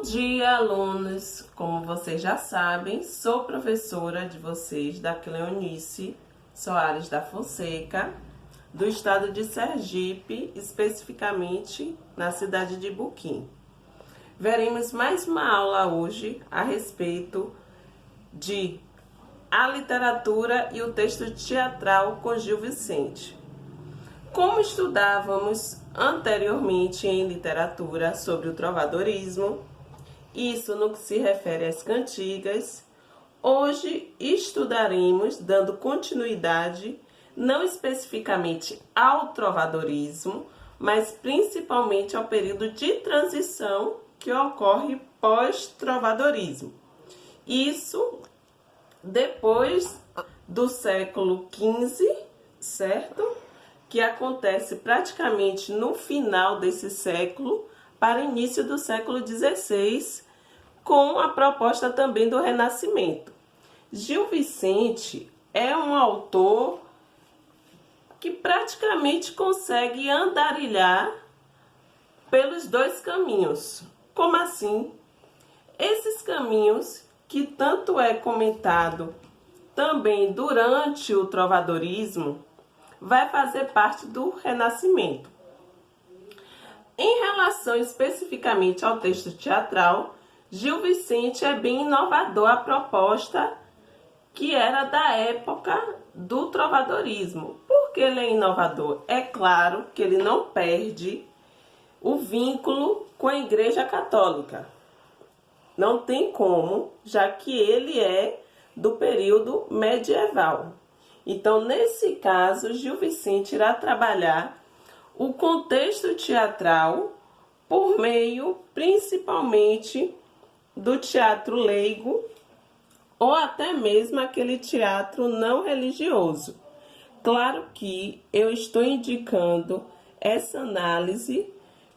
Bom dia, alunos! Como vocês já sabem, sou professora de vocês da Cleonice Soares da Fonseca, do estado de Sergipe, especificamente na cidade de Buquim. Veremos mais uma aula hoje a respeito de a literatura e o texto teatral com Gil Vicente. Como estudávamos anteriormente em literatura sobre o trovadorismo, isso no que se refere às cantigas, hoje estudaremos, dando continuidade, não especificamente ao trovadorismo, mas principalmente ao período de transição que ocorre pós-trovadorismo. Isso depois do século XV, certo? Que acontece praticamente no final desse século para início do século XVI, com a proposta também do Renascimento. Gil Vicente é um autor que praticamente consegue andarilhar pelos dois caminhos. Como assim? Esses caminhos que tanto é comentado também durante o trovadorismo, vai fazer parte do Renascimento. Em relação especificamente ao texto teatral, Gil Vicente é bem inovador a proposta que era da época do trovadorismo. Por que ele é inovador? É claro que ele não perde o vínculo com a Igreja Católica. Não tem como, já que ele é do período medieval. Então, nesse caso, Gil Vicente irá trabalhar o contexto teatral por meio, principalmente, do teatro leigo ou até mesmo aquele teatro não religioso. Claro que eu estou indicando essa análise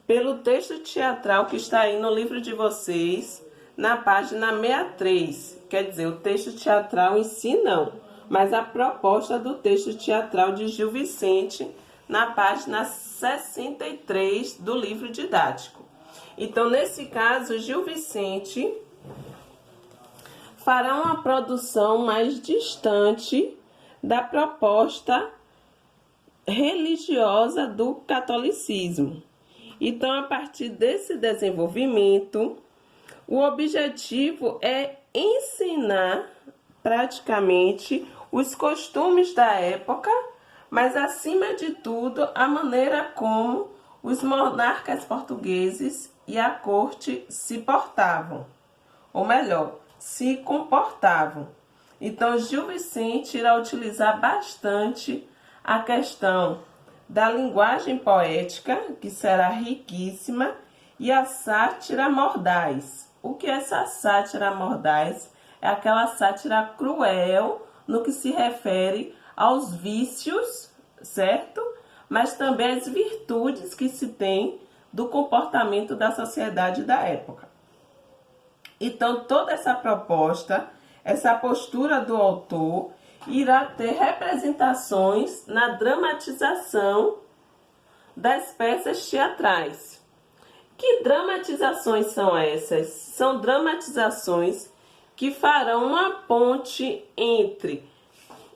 pelo texto teatral que está aí no livro de vocês, na página 63. Quer dizer, o texto teatral em si não, mas a proposta do texto teatral de Gil Vicente na página 63 do livro didático. Então, nesse caso, Gil Vicente fará uma produção mais distante da proposta religiosa do catolicismo. Então, a partir desse desenvolvimento, o objetivo é ensinar praticamente os costumes da época, mas acima de tudo a maneira como os monarcas portugueses e a corte se portavam, ou melhor, se comportavam. Então Gil Vicente irá utilizar bastante a questão da linguagem poética, que será riquíssima, e a sátira mordaz. O que é essa sátira mordaz? É aquela sátira cruel no que se refere aos vícios, certo? Mas também às virtudes que se tem do comportamento da sociedade da época. Então, toda essa proposta, essa postura do autor, irá ter representações na dramatização das peças teatrais. Que dramatizações são essas? São dramatizações que farão uma ponte entre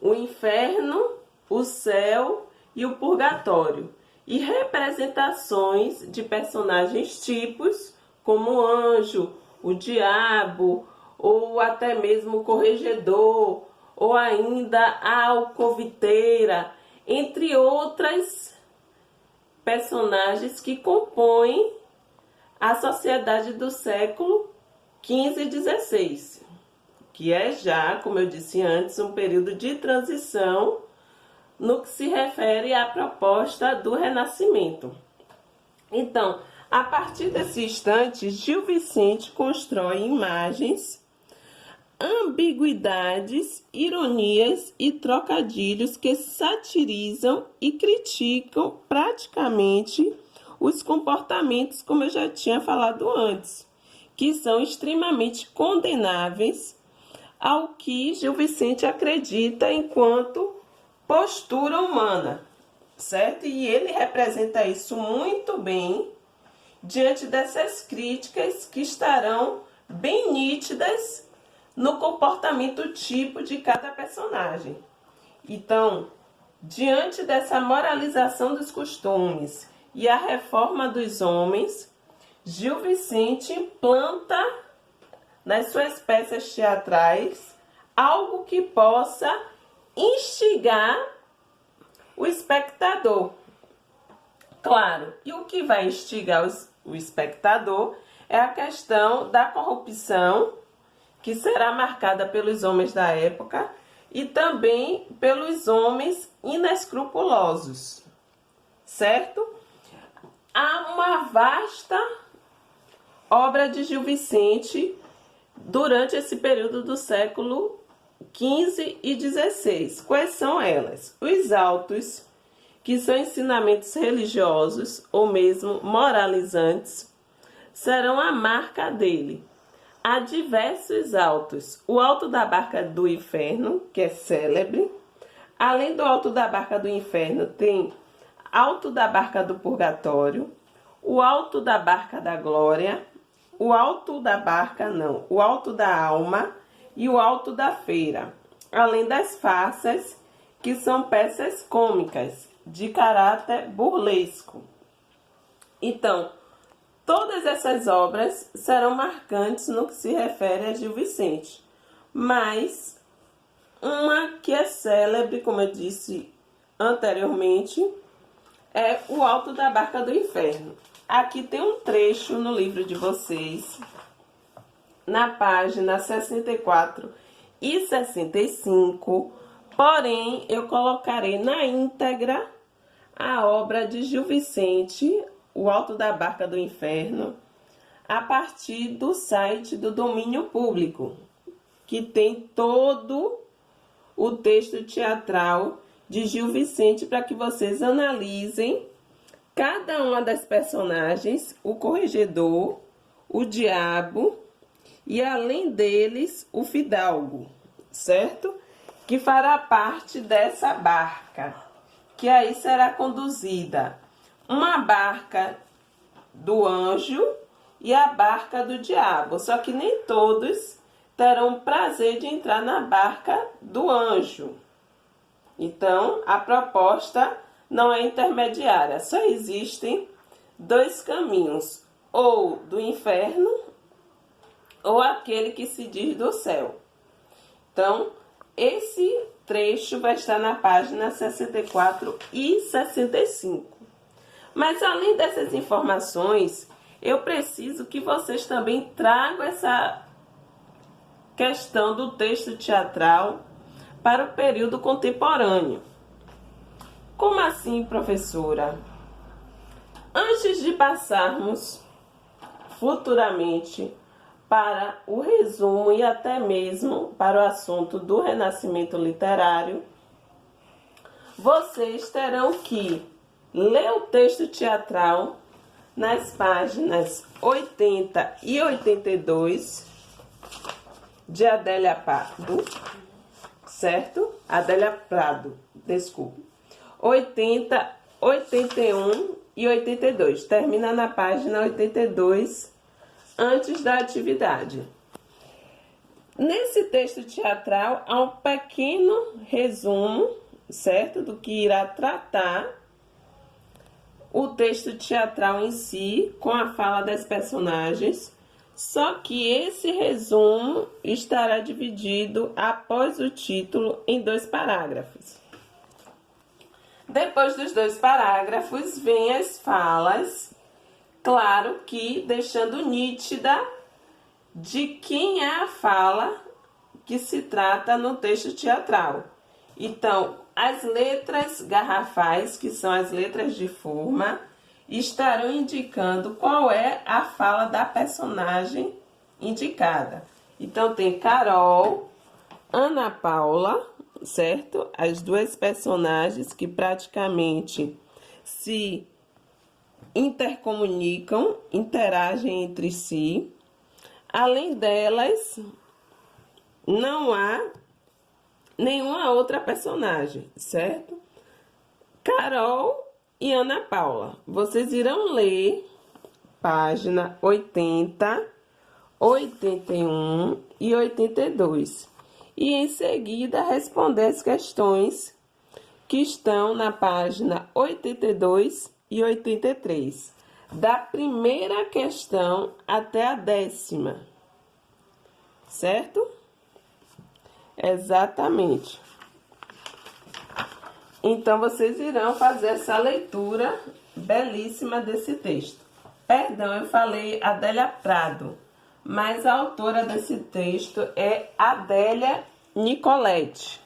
o inferno, o céu e o purgatório, e representações de personagens tipos, como o anjo, o diabo, ou até mesmo o corregedor, ou ainda a alcoviteira, entre outras personagens que compõem a sociedade do século XV e XVI, que é já, como eu disse antes, um período de transição no que se refere à proposta do Renascimento. Então, a partir desse instante, Gil Vicente constrói imagens, ambiguidades, ironias e trocadilhos que satirizam e criticam praticamente os comportamentos, como eu já tinha falado antes, que são extremamente condenáveis ao que Gil Vicente acredita enquanto postura humana, certo? E ele representa isso muito bem diante dessas críticas que estarão bem nítidas no comportamento tipo de cada personagem. Então, diante dessa moralização dos costumes e a reforma dos homens, Gil Vicente implanta nas suas peças teatrais algo que possa instigar o espectador. Claro, e o que vai instigar o espectador é a questão da corrupção, que será marcada pelos homens da época e também pelos homens inescrupulosos, certo? Há uma vasta obra de Gil Vicente durante esse período do século XV e XVI. Quais são elas? Os autos, que são ensinamentos religiosos ou mesmo moralizantes, serão a marca dele. Há diversos autos. O Alto da Barca do Inferno, que é célebre. Além do Alto da Barca do Inferno, tem Alto da Barca do Purgatório, o Alto da Barca da Glória, o Alto da Barca, não, o Alto da Alma e o Alto da Feira. Além das farsas, que são peças cômicas, de caráter burlesco. Então, todas essas obras serão marcantes no que se refere a Gil Vicente, mas uma que é célebre, como eu disse anteriormente, é o Alto da Barca do Inferno. Aqui tem um trecho no livro de vocês, na página 64 e 65, porém eu colocarei na íntegra a obra de Gil Vicente, O Alto da Barca do Inferno, a partir do site do Domínio Público, que tem todo o texto teatral de Gil Vicente para que vocês analisem cada uma das personagens, o corregedor, o diabo e, além deles, o fidalgo, certo? Que fará parte dessa barca, que aí será conduzida uma barca do anjo e a barca do diabo. Só que nem todos terão o prazer de entrar na barca do anjo. Então, a proposta não é intermediária. Só existem dois caminhos, ou do inferno, ou aquele que se diz do céu. Então, esse trecho vai estar na página 64 e 65. Mas, além dessas informações, eu preciso que vocês também tragam essa questão do texto teatral para o período contemporâneo. Como assim, professora? Antes de passarmos futuramente para o resumo e até mesmo para o assunto do renascimento literário, vocês terão que ler o texto teatral nas páginas 80 e 82 de Adélia Prado, certo? Adélia Prado, desculpe. 80, 81 e 82. Termina na página 82, antes da atividade. Nesse texto teatral, há um pequeno resumo, certo? Do que irá tratar o texto teatral em si, com a fala das personagens. Só que esse resumo estará dividido, após o título, em 2 parágrafos. Depois dos 2 parágrafos, vêm as falas, claro que deixando nítida de quem é a fala que se trata no texto teatral. Então, as letras garrafais, que são as letras de forma, estarão indicando qual é a fala da personagem indicada. Então, tem Carol, Ana Paula, certo? As 2 personagens que praticamente se intercomunicam, interagem entre si. Além delas, não há nenhuma outra personagem, certo? Carol e Ana Paula. Vocês irão ler página 80, 81 e 82. E em seguida responder as questões que estão na página 82 e 83, da primeira questão até a 10ª, certo? Exatamente. Então, vocês irão fazer essa leitura belíssima desse texto. Perdão, eu falei Adélia Prado, mas a autora desse texto é Adélia Nicolete.